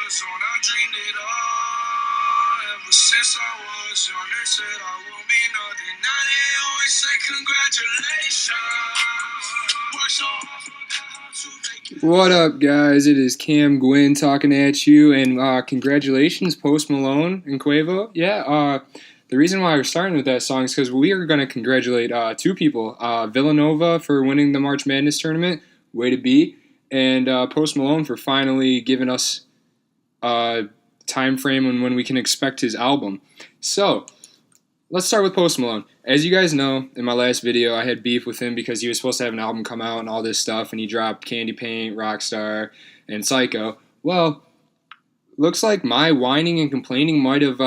was on, I dreamed it all. Ever since I was young, they said I won't be nothing. Now they always say congratulations. Work so hard, forgot how to make it. What up, guys? It is Cam Gwynn talking at you, and congratulations, Post Malone and Quavo. Yeah, the reason why we're starting with that song is because we are going to congratulate two people. Villanova for winning the March Madness tournament, way to be, and Post Malone for finally giving us a time frame on when we can expect his album. So, let's start with Post Malone. As you guys know, in my last video, I had beef with him because he was supposed to have an album come out and all this stuff, and he dropped Candy Paint, Rockstar, and Psycho. Well, looks like my whining and complaining might have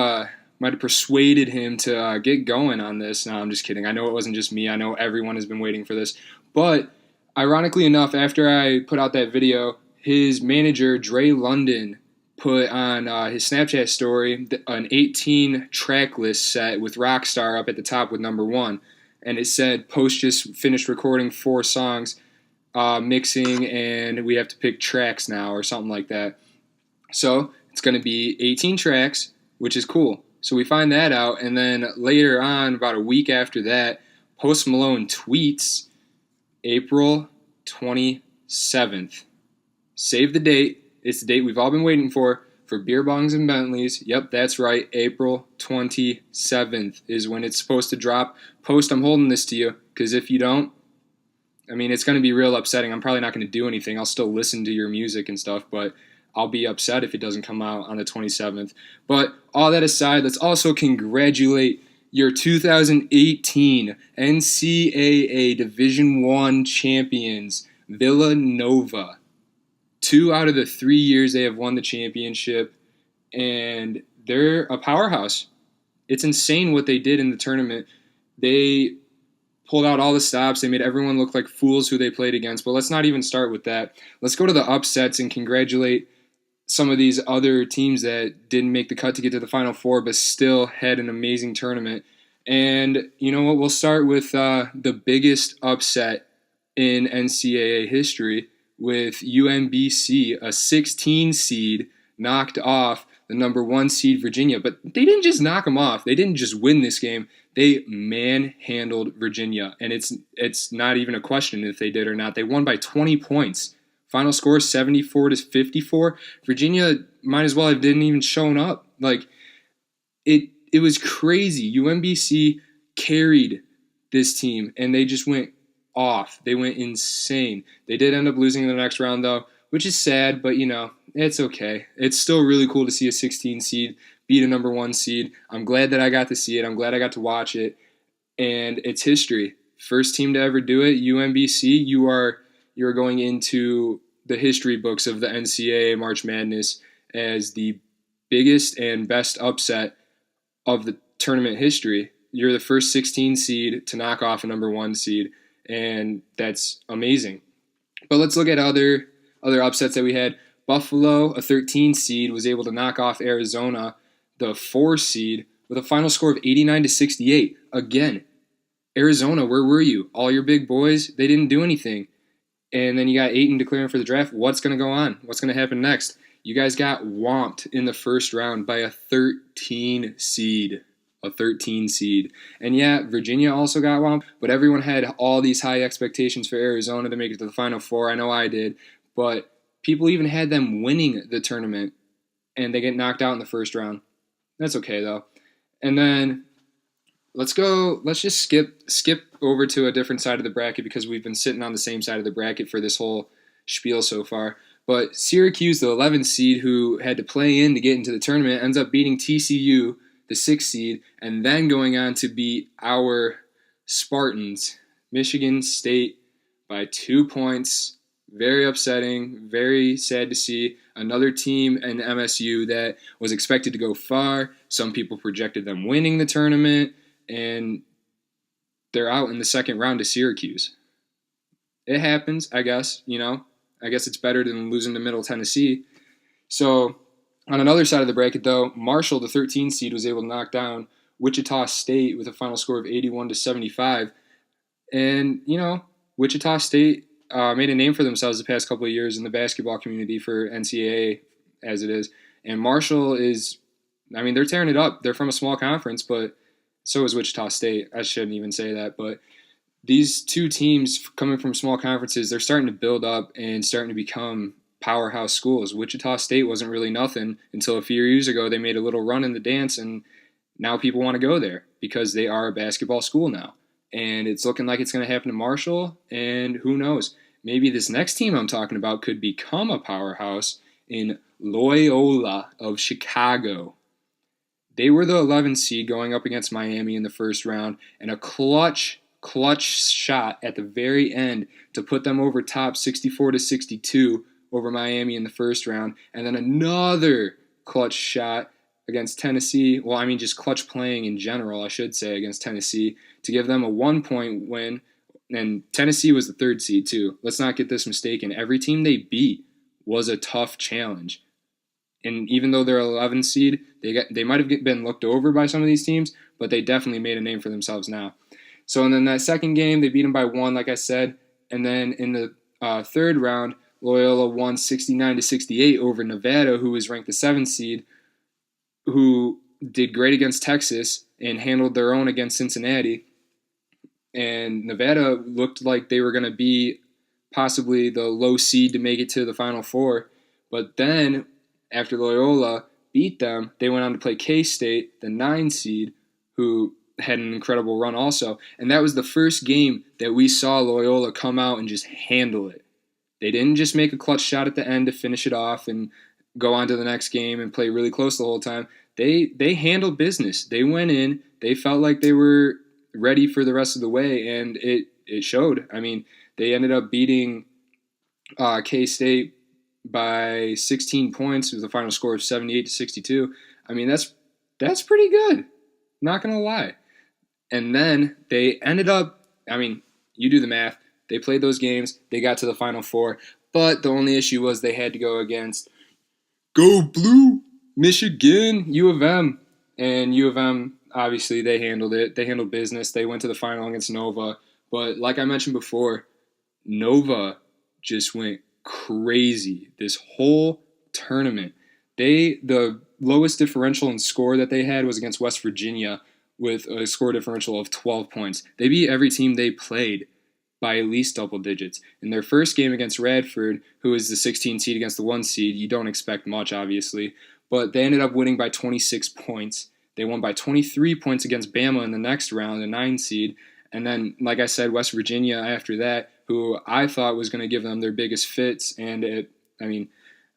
persuaded him to get going on this. No, I'm just kidding. I know it wasn't just me. I know everyone has been waiting for this. But ironically enough, after I put out that video, his manager, Dre London, put on his Snapchat story an 18-track list set with Rockstar up at the top with number 1. And it said, Post just finished recording 4 songs, mixing, and we have to pick tracks now or something like that. So it's going to be 18 tracks, which is cool. So we find that out, and then later on, about a week after that, Post Malone tweets April 27th. Save the date. It's the date we've all been waiting for Beer Bongs and Bentleys. Yep, that's right. April 27th is when it's supposed to drop. Post, I'm holding this to you, because if you don't, I mean, it's going to be real upsetting. I'm probably not going to do anything. I'll still listen to your music and stuff, but I'll be upset if it doesn't come out on the 27th. But all that aside, let's also congratulate your 2018 NCAA Division I champions, Villanova. 2 out of the 3 years they have won the championship, and they're a powerhouse. It's insane what they did in the tournament. They pulled out all the stops. They made everyone look like fools who they played against. But let's not even start with that. Let's go to the upsets and congratulate some of these other teams that didn't make the cut to get to the Final Four but still had an amazing tournament. And you know what? We'll start with the biggest upset in NCAA history, with UMBC, a 16 seed, knocked off the number 1 seed Virginia. But they didn't just knock them off. They didn't just win this game. They manhandled Virginia. And it's not even a question if they did or not. They won by 20 points. Final score 74-54. Virginia might as well have didn't even shown up. Like, it was crazy. UMBC carried this team, and they just went off. They went insane. They did end up losing in the next round, though, which is sad, but, you know, it's okay. It's still really cool to see a 16 seed beat a number 1 seed. I'm glad that I got to see it. I'm glad I got to watch it, and it's history. First team to ever do it, UMBC. You're going into the history books of the NCAA March Madness as the biggest and best upset of the tournament history. You're the first 16 seed to knock off a number 1 seed, and that's amazing. But let's look at other upsets that we had. Buffalo, a 13 seed, was able to knock off Arizona, the 4 seed, with a final score of 89-68. Again, Arizona, where were you? All your big boys, they didn't do anything. And then you got Ayton declaring for the draft. What's going to go on? What's going to happen next? You guys got whomped in the first round by a 13 seed. A 13 seed. And yeah, Virginia also got whomped, but everyone had all these high expectations for Arizona to make it to the Final Four. I know I did, but people even had them winning the tournament, and they get knocked out in the first round. That's okay, though. And then let's just skip over to a different side of the bracket, because we've been sitting on the same side of the bracket for this whole spiel so far. But Syracuse, the 11th seed, who had to play in to get into the tournament, ends up beating TCU, the 6th seed, and then going on to beat our Spartans, Michigan State, by 2 points. Very upsetting, very sad to see. Another team in MSU that was expected to go far. Some people projected them winning the tournament, and they're out in the second round to Syracuse. It happens, I guess, you know. I guess it's better than losing to Middle Tennessee. So, on another side of the bracket, though, Marshall, the 13 seed, was able to knock down Wichita State with a final score of 81-75. And, you know, Wichita State made a name for themselves the past couple of years in the basketball community for NCAA as it is. And Marshall is, I mean, they're tearing it up. They're from a small conference, but so is Wichita State. I shouldn't even say that, but these two teams coming from small conferences, they're starting to build up and starting to become powerhouse schools. Wichita State wasn't really nothing until a few years ago. They made a little run in the dance, and now people want to go there because they are a basketball school now. And it's looking like it's going to happen to Marshall, and who knows? Maybe this next team I'm talking about could become a powerhouse in Loyola of Chicago. They were the 11th seed going up against Miami in the first round, and a clutch shot at the very end to put them over top 64-62 over Miami in the first round, and then another clutch shot against Tennessee. Well, I mean just clutch playing in general, I should say, against Tennessee to give them a 1-point win. And Tennessee was the 3rd seed too. Let's not get this mistaken. Every team they beat was a tough challenge. And even though they're 11th seed, they might have been looked over by some of these teams, but they definitely made a name for themselves now. So and then that second game, they beat them by 1, like I said. And then in the third round, Loyola won 69-68 over Nevada, who was ranked the 7th seed, who did great against Texas and handled their own against Cincinnati. And Nevada looked like they were going to be possibly the low seed to make it to the Final Four. But then, after Loyola beat them, they went on to play K-State, the 9 seed, who had an incredible run also. And that was the first game that we saw Loyola come out and just handle it. They didn't just make a clutch shot at the end to finish it off and go on to the next game and play really close the whole time. They handled business. They went in. They felt like they were ready for the rest of the way, and it showed. I mean, they ended up beating K-State by 16 points with a final score of 78-62. I mean, that's pretty good. Not going to lie. And then they ended up, I mean, you do the math. They played those games. They got to the Final Four. But the only issue was they had to go against Go Blue, Michigan, U of M. And U of M, obviously, they handled it. They handled business. They went to the final against Nova. But like I mentioned before, Nova just went crazy this whole tournament. The lowest differential in score that they had was against West Virginia with a score differential of 12 points. They beat every team they played by at least double digits. In their first game against Radford, who is the 16 seed against the 1 seed, you don't expect much, obviously, but they ended up winning by 26 points. They won by 23 points against Bama in the next round, the 9 seed. And then, like I said, West Virginia after that, who I thought was going to give them their biggest fits. And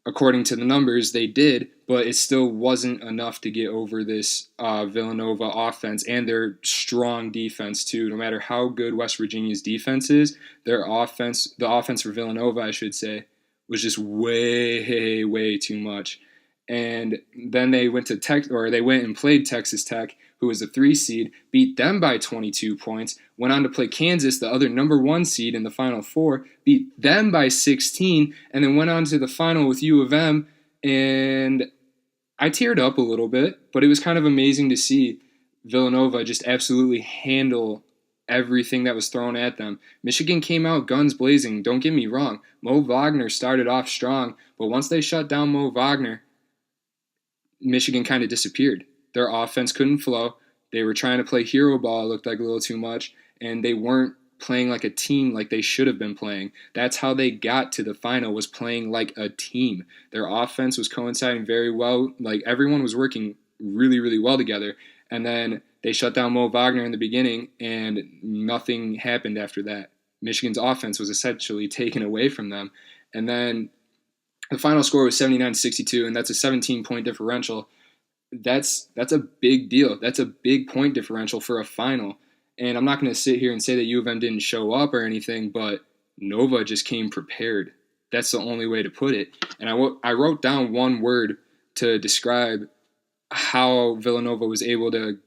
according to the numbers, they did, but it still wasn't enough to get over this Villanova offense and their strong defense, too. No matter how good West Virginia's defense is, their offense, the offense for Villanova, I should say, was just way, way too much. And then they went and played Texas Tech, who was a 3 seed, beat them by 22 points, went on to play Kansas, the other number 1 seed in the Final Four, beat them by 16, and then went on to the final with U of M. And I teared up a little bit, but it was kind of amazing to see Villanova just absolutely handle everything that was thrown at them. Michigan came out guns blazing, don't get me wrong. Mo Wagner started off strong, but once they shut down Mo Wagner, Michigan kind of disappeared. Their offense couldn't flow. They were trying to play hero ball, it looked like a little too much, and they weren't playing like a team like they should have been playing. That's how they got to the final, was playing like a team. Their offense was coinciding very well. Like, everyone was working really, really well together. And then they shut down Mo Wagner in the beginning, and nothing happened after that. Michigan's offense was essentially taken away from them. And then the final score was 79-62, and that's a 17-point differential. That's a big deal. That's a big point differential for a final. And I'm not going to sit here and say that U of M didn't show up or anything, but Nova just came prepared. That's the only way to put it. And I wrote down one word to describe how Villanova was able to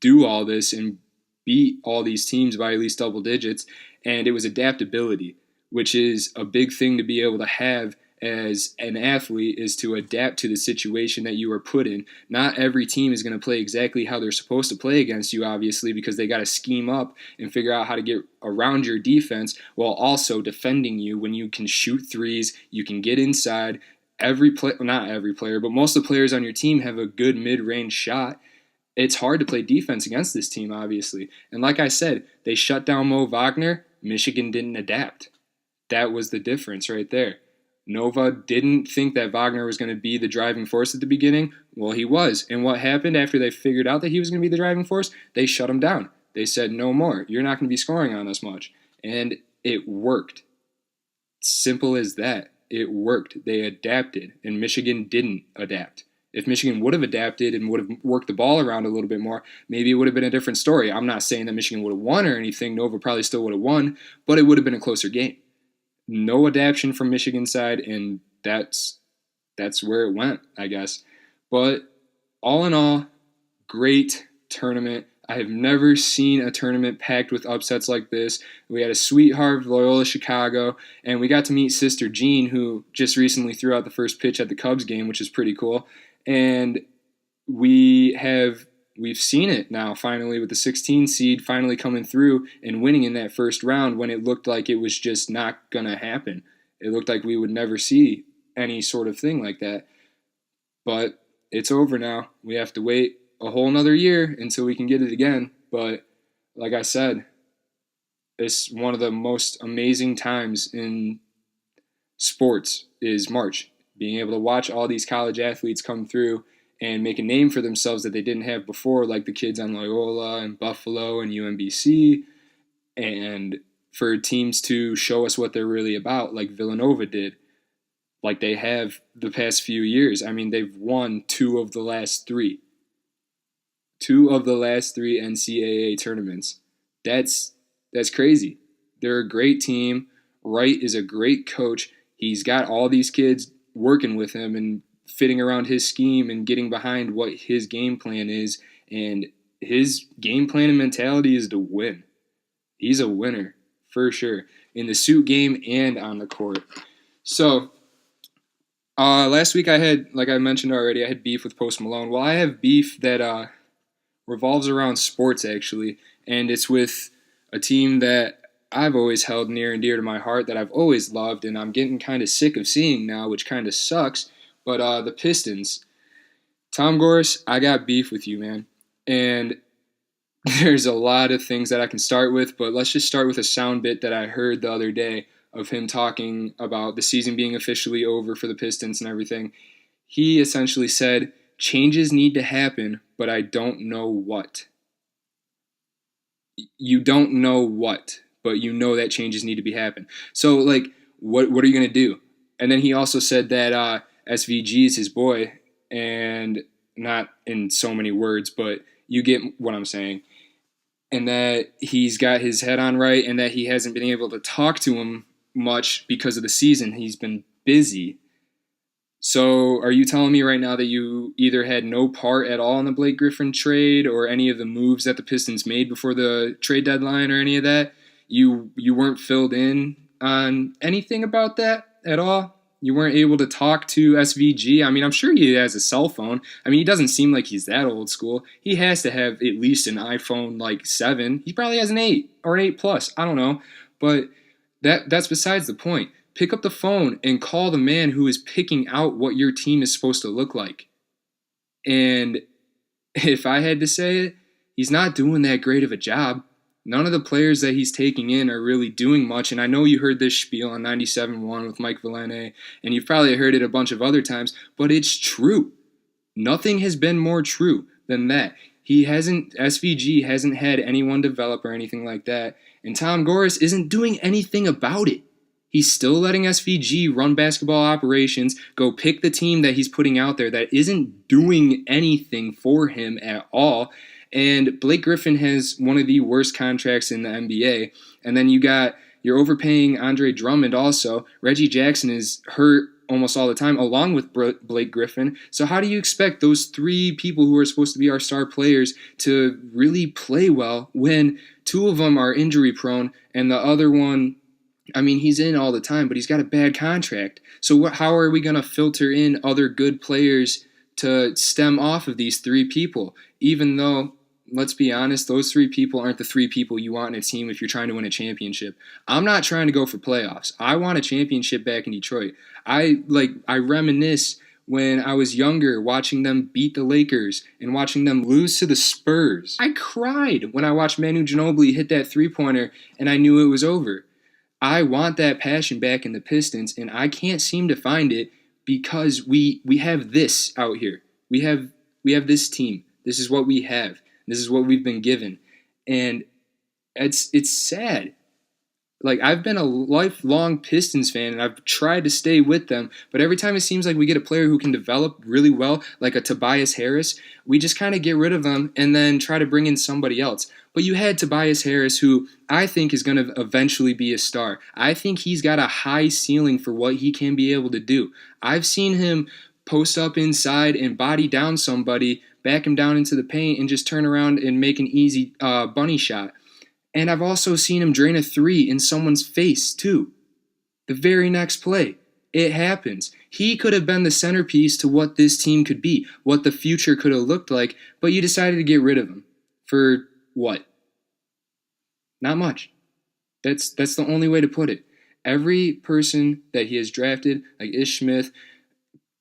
do all this and beat all these teams by at least double digits, and it was adaptability, which is a big thing to be able to have as an athlete, is to adapt to the situation that you are put in. Not every team is going to play exactly how they're supposed to play against you, obviously, because they got to scheme up and figure out how to get around your defense while also defending you. When you can shoot threes, you can get inside. not every player, but most of the players on your team have a good mid-range shot. It's hard to play defense against this team, obviously. And like I said, they shut down Mo Wagner. Michigan didn't adapt. That was the difference right there. Nova didn't think that Wagner was going to be the driving force at the beginning. Well, he was. And what happened after they figured out that he was going to be the driving force? They shut him down. They said, no more. You're not going to be scoring on us much. And it worked. Simple as that. It worked. They adapted, and Michigan didn't adapt. If Michigan would have adapted and would have worked the ball around a little bit more, maybe it would have been a different story. I'm not saying that Michigan would have won or anything. Nova probably still would have won, but it would have been a closer game. No adaptation from Michigan's side, and that's where it went, I guess. But all in all, great tournament. I have never seen a tournament packed with upsets like this. We had a sweetheart, Loyola Chicago, and we got to meet Sister Jean, who just recently threw out the first pitch at the Cubs game, which is pretty cool. And we've seen it now finally with the 16 seed finally coming through and winning in that first round when it looked like it was just not going to happen. It looked like we would never see any sort of thing like that. But it's over now. We have to wait a whole nother year until we can get it again. But like I said, it's one of the most amazing times in sports is March. Being able to watch all these college athletes come through and make a name for themselves that they didn't have before, like the kids on Loyola and Buffalo and UMBC, and for teams to show us what they're really about, like Villanova did, like they have the past few years. I mean, they've won two of the last three NCAA tournaments. That's crazy. They're a great team. Wright is a great coach. He's got all these kids working with him and fitting around his scheme and getting behind what his game plan is. And his game plan and mentality is to win. He's a winner for sure in the suit game and on the court. So last week I had, like I mentioned already, I had beef with Post Malone. Well, I have beef that revolves around sports actually, and it's with a team that I've always held near and dear to my heart, that I've always loved, and I'm getting kind of sick of seeing now, which kind of sucks. But the Pistons. Tom Gores, I got beef with you, man. And there's a lot of things that I can start with, but let's just start with a sound bit that I heard the other day of him talking about the season being officially over for the Pistons and everything. He essentially said, changes need to happen, but I don't know what. You don't know what, but you know that changes need to happen. So, like, what are you going to do? And then he also said that SVG is his boy, and not in so many words, but you get what I'm saying. And that he's got his head on right, and that he hasn't been able to talk to him much because of the season. He's been busy. So are you telling me right now that you either had no part at all in the Blake Griffin trade or any of the moves that the Pistons made before the trade deadline or any of that? You weren't filled in on anything about that at all? You weren't able to talk to SVG? I mean, I'm sure he has a cell phone. I mean, he doesn't seem like he's that old school. He has to have at least an iPhone like 7. He probably has an 8 or an 8 Plus. I don't know. But that's besides the point. Pick up the phone and call the man who is picking out what your team is supposed to look like. And if I had to say it, he's not doing that great of a job. None of the players that he's taking in are really doing much. And I know you heard this spiel on 97.1 with Mike Valene, and you've probably heard it a bunch of other times, but it's true. Nothing has been more true than that. SVG hasn't had anyone develop or anything like that. And Tom Gores isn't doing anything about it. He's still letting SVG run basketball operations, go pick the team that he's putting out there that isn't doing anything for him at all. And Blake Griffin has one of the worst contracts in the NBA. And then you're overpaying Andre Drummond also. Reggie Jackson is hurt almost all the time, along with Blake Griffin. So how do you expect those three people who are supposed to be our star players to really play well when two of them are injury prone and the other one, I mean, he's in all the time, but he's got a bad contract. So how are we going to filter in other good players to stem off of these three people? Even though let's be honest, those three people aren't the three people you want in a team if you're trying to win a championship. I'm not trying to go for playoffs. I want a championship back in Detroit. I reminisce when I was younger watching them beat the Lakers and watching them lose to the Spurs. I cried when I watched Manu Ginobili hit that three-pointer and I knew it was over. I want that passion back in the Pistons, and I can't seem to find it because we have this out here. We have this team. This is what we have. This is what we've been given. And it's sad. Like, I've been a lifelong Pistons fan, and I've tried to stay with them, but every time it seems like we get a player who can develop really well, like a Tobias Harris, we just kind of get rid of them and then try to bring in somebody else. But you had Tobias Harris, who I think is going to eventually be a star. I think he's got a high ceiling for what he can be able to do. I've seen him post up inside and body down somebody, back him down into the paint, and just turn around and make an easy bunny shot. And I've also seen him drain a three in someone's face, too. The very next play. It happens. He could have been the centerpiece to what this team could be, what the future could have looked like, but you decided to get rid of him. For what? Not much. That's the only way to put it. Every person that he has drafted, like Ish Smith,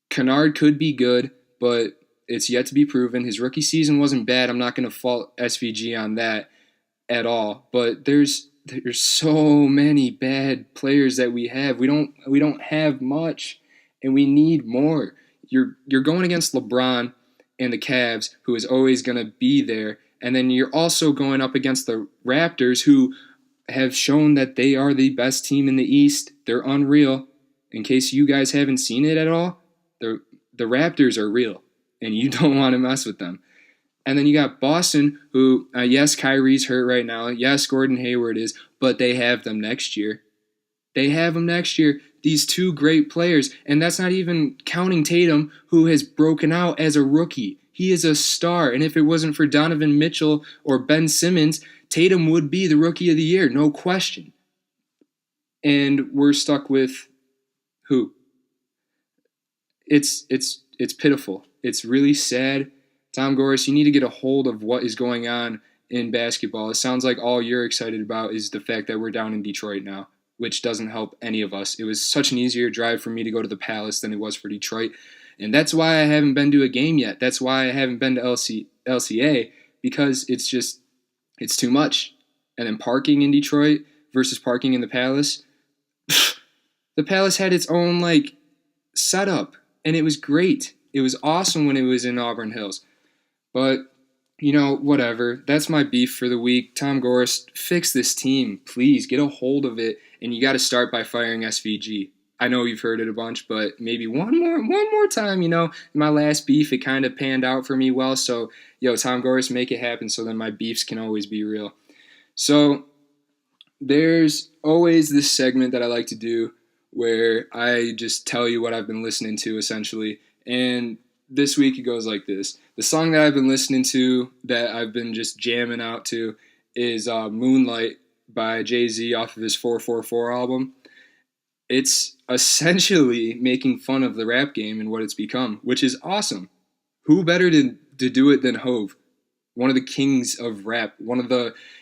Kennard could be good, but it's yet to be proven. His rookie season wasn't bad. I'm not going to fault SVG on that at all, but there's so many bad players that we have. We don't have much, and we need more. You're going against LeBron and the Cavs, who is always going to be there, and then you're also going up against the Raptors, who have shown that they are the best team in the East. They're unreal. In case you guys haven't seen it at all, the Raptors are real, and you don't want to mess with them. And then you got Boston, who, yes, Kyrie's hurt right now. Yes, Gordon Hayward is, but they have them next year. They have them next year. These two great players, and that's not even counting Tatum, who has broken out as a rookie. He is a star, and if it wasn't for Donovan Mitchell or Ben Simmons, Tatum would be the Rookie of the Year, no question. And we're stuck with who? It's pitiful. It's really sad. Tom Gores, you need to get a hold of what is going on in basketball. It sounds like all you're excited about is the fact that we're down in Detroit now, which doesn't help any of us. It was such an easier drive for me to go to the Palace than it was for Detroit. And that's why I haven't been to a game yet. That's why I haven't been to LCA, because it's too much. And then parking in Detroit versus parking in the Palace. The Palace had its own, setup, and it was great. It was awesome when it was in Auburn Hills. But, whatever. That's my beef for the week. Tom Gores, fix this team. Please, get a hold of it. And you got to start by firing SVG. I know you've heard it a bunch, but maybe one more time, In my last beef, it kind of panned out for me well. So, Tom Gores, make it happen so then my beefs can always be real. So, there's always this segment that I like to do where I just tell you what I've been listening to, essentially. And this week it goes like this. The song that I've been listening to, that I've been just jamming out to, is Moonlight by Jay-Z off of his 444 album. It's essentially making fun of the rap game and what it's become, which is awesome. Who better to do it than Hove? One of the kings of rap.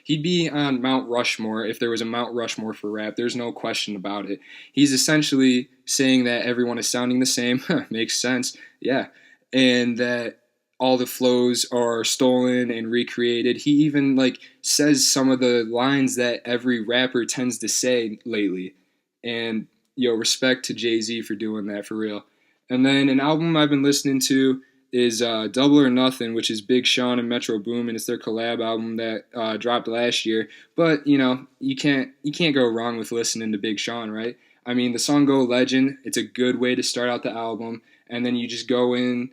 He'd be on Mount Rushmore if there was a Mount Rushmore for rap. There's no question about it. He's essentially saying that everyone is sounding the same. Makes sense. Yeah. And that all the flows are stolen and recreated. He even says some of the lines that every rapper tends to say lately. And respect to Jay-Z for doing that, for real. And then an album I've been listening to is Double or Nothing, which is Big Sean and Metro Boomin. It's their collab album that dropped last year. But you can't go wrong with listening to Big Sean, right? I mean, the song Go Legend, it's a good way to start out the album, and then you just go in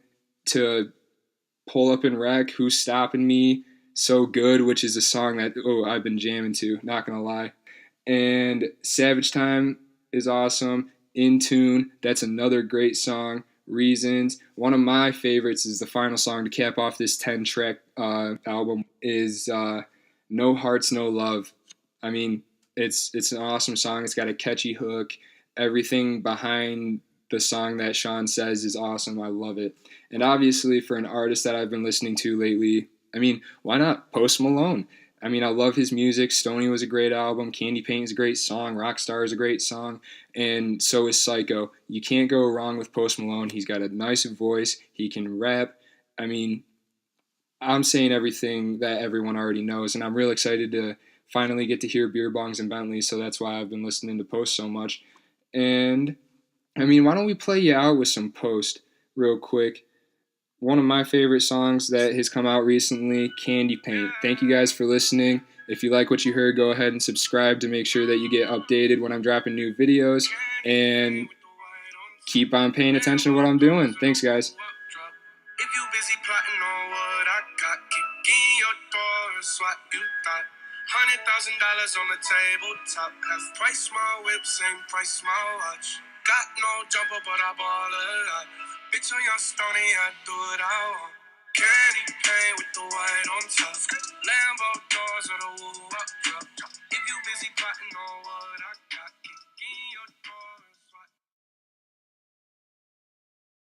to Pull Up and Wreck, Who's Stopping Me, So Good, which is a song that I've been jamming to, not gonna lie. And Savage Time is awesome. In Tune, that's another great song. Reasons. One of my favorites is the final song to cap off this 10-track album is No Hearts, No Love. I mean, it's an awesome song. It's got a catchy hook. Everything behind the song that Sean says is awesome. I love it. And obviously, for an artist that I've been listening to lately, I mean, why not Post Malone? I mean, I love his music. Stoney was a great album. Candy Paint is a great song. Rockstar is a great song. And so is Psycho. You can't go wrong with Post Malone. He's got a nice voice. He can rap. I mean, I'm saying everything that everyone already knows. And I'm real excited to finally get to hear Beer Bongs and Bentleys. So that's why I've been listening to Post so much. And, I mean, why don't we play you out with some Post real quick? One of my favorite songs that has come out recently, Candy Paint. Thank you guys for listening. If you like what you heard, go ahead and subscribe to make sure that you get updated when I'm dropping new videos. And keep on paying attention to what I'm doing. Thanks, guys. If you busy plotting on what I got, kicking your door and swat you thought. $100,000 on the tabletop. Half price my whip, same price my watch. Got no jumper, but I ball a lot. Bitch on your stony, I do what I want. Candy paint with the white on top. Lambo doors or the woo up drop. If you busy plotting on what I